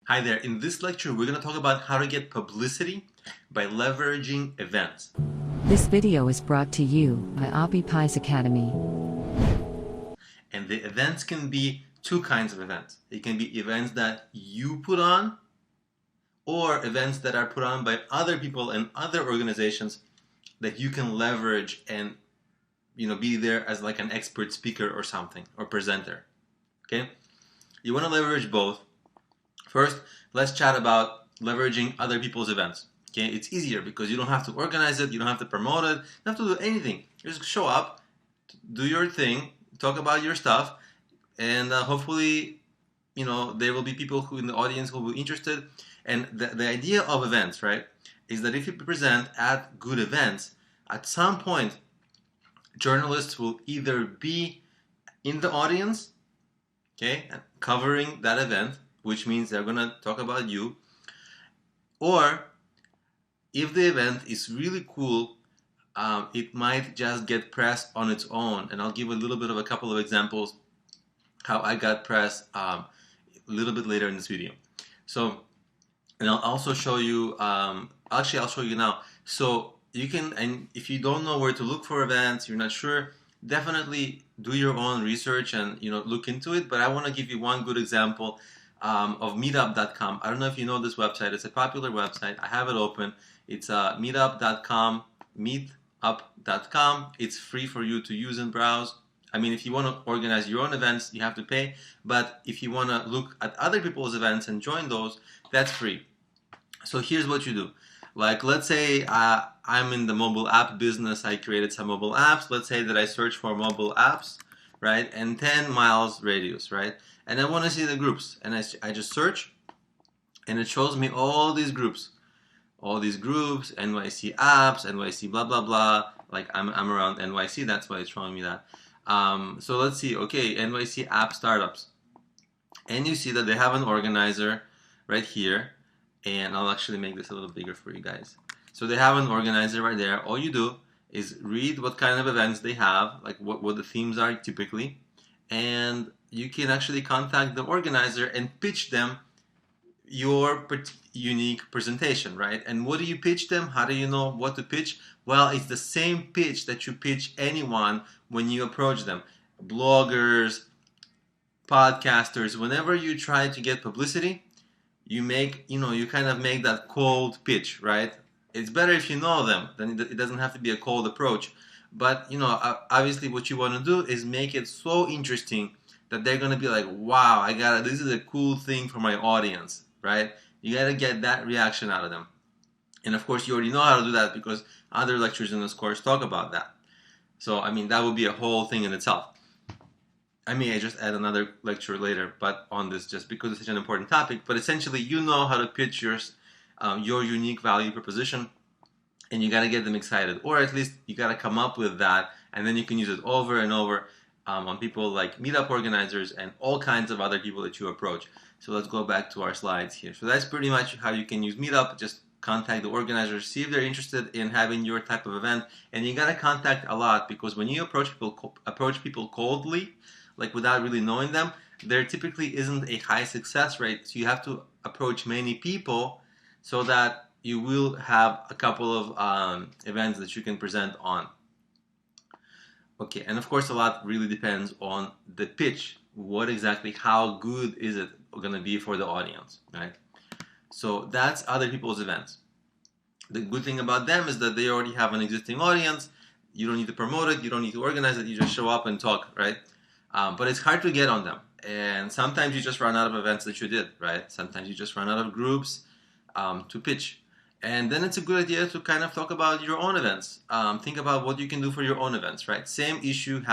Hi there. In this lecture, we're going to talk about how to get publicity by leveraging events. This video is brought to you by Pies Academy. And the events can be two kinds of events. It can be events that you put on or events that are put on by other people and other organizations that you can leverage and be there as like an expert speaker or something or presenter. Okay? You want to leverage both. First, let's chat about leveraging other people's events. Okay, it's easier because you don't have to organize it, you don't have to promote it, you don't have to do anything. You just show up, do your thing, talk about your stuff, and hopefully, there will be people who in the audience who will be interested. And the idea of events, right, is that if you present at good events, at some point, journalists will either be in the audience, okay, covering that event, which means they're going to talk about you. Or if the event is really cool, it might just get press on its own. And I'll give a couple of examples how I got press a little bit later in this video. So, and I'll also show you, actually I'll show you now. So you can, and if you don't know where to look for events, you're not sure, definitely do your own research and look into it. But I want to give you one good example of meetup.com. I don't know if you know this website. It's a popular website. I have it open. It's meetup.com, meetup.com. It's free for you to use and browse. I mean, if you want to organize your own events, you have to pay. But if you want to look at other people's events and join those, that's free. So here's what you do. Like, let's say I'm in the mobile app business. I created some mobile apps. Let's say that I search for mobile apps, right? And 10 miles radius, right? And I want to see the groups. And I just search, and it shows me all these groups. All these groups, NYC apps, NYC blah, blah, blah. Like, I'm around NYC. That's why it's showing me that. So let's see. Okay, NYC app startups. And you see that they have an organizer right here. And I'll actually make this a little bigger for you guys. So they have an organizer right there. All you do is read what kind of events they have, like what the themes are typically. And you can actually contact the organizer and pitch them your unique presentation, right? And what do you pitch them? How do you know what to pitch? Well, it's the same pitch that you pitch anyone when you approach them. Bloggers, podcasters, whenever you try to get publicity, you kind of make that cold pitch, right? It's better if you know them, then it doesn't have to be a cold approach. But, obviously what you want to do is make it so interesting that they're going to be like, wow, this is a cool thing for my audience, right? You got to get that reaction out of them. And of course, you already know how to do that because other lectures in this course talk about that. So, I mean, that would be a whole thing in itself. I may just add another lecture later, but on this, just because it's such an important topic. But essentially, you know how to pitch your unique value proposition, and you got to get them excited, or at least you got to come up with that, and then you can use it over and over on people like meetup organizers and all kinds of other people that you approach. So let's go back to our slides here. So that's pretty much how you can use Meetup. Just contact the organizers, see if they're interested in having your type of event, and you got to contact a lot because when you approach people coldly, like without really knowing them, there typically isn't a high success rate. So you have to approach many people so that you will have a couple of events that you can present on. Okay, and of course a lot really depends on the pitch. How good is it going to be for the audience, right? So that's other people's events. The good thing about them is that they already have an existing audience. You don't need to promote it. You don't need to organize it. You just show up and talk, right? But it's hard to get on them. And sometimes you just run out of events that you did, right? Sometimes you just run out of groups to pitch. And then it's a good idea to kind of talk about your own events. Think about what you can do for your own events, right? Same issue,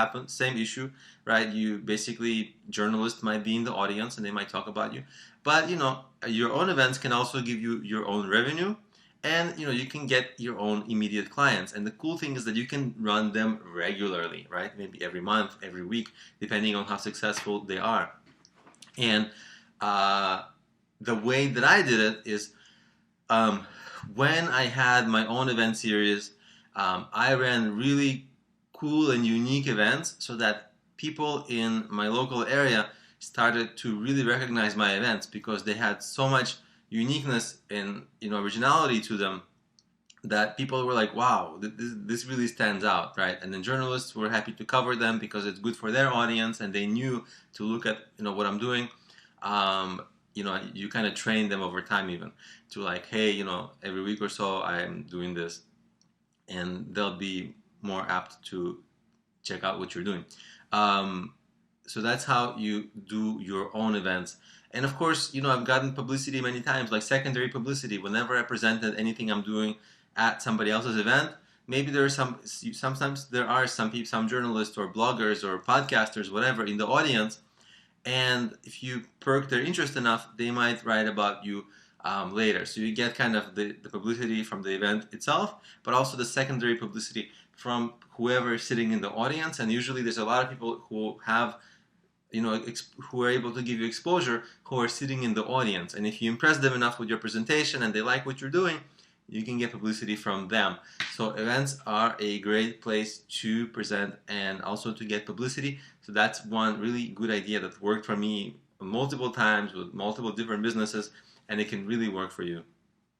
right? You basically, journalists might be in the audience and they might talk about you. But, your own events can also give you your own revenue. And, you can get your own immediate clients. And the cool thing is that you can run them regularly, right? Maybe every month, every week, depending on how successful they are. And the way that I did it is when I had my own event series, I ran really cool and unique events so that people in my local area started to really recognize my events because they had so much uniqueness and originality to them that people were like, wow, this really stands out, right? And then journalists were happy to cover them because it's good for their audience, and they knew to look at what I'm doing. You kind of train them over time, even to like, hey, every week or so I'm doing this, and they'll be more apt to check out what you're doing. So that's how you do your own events. And of course, I've gotten publicity many times, like secondary publicity. Whenever I presented anything I'm doing at somebody else's event, maybe there are sometimes there are some people, some journalists or bloggers or podcasters, whatever, in the audience. And if you perk their interest enough, they might write about you later. So you get kind of the publicity from the event itself, but also the secondary publicity from whoever is sitting in the audience. And usually there's a lot of people who have, who are able to give you exposure, who are sitting in the audience. And if you impress them enough with your presentation and they like what you're doing, you can get publicity from them. So events are a great place to present and also to get publicity. So that's one really good idea that worked for me multiple times with multiple different businesses, and it can really work for you.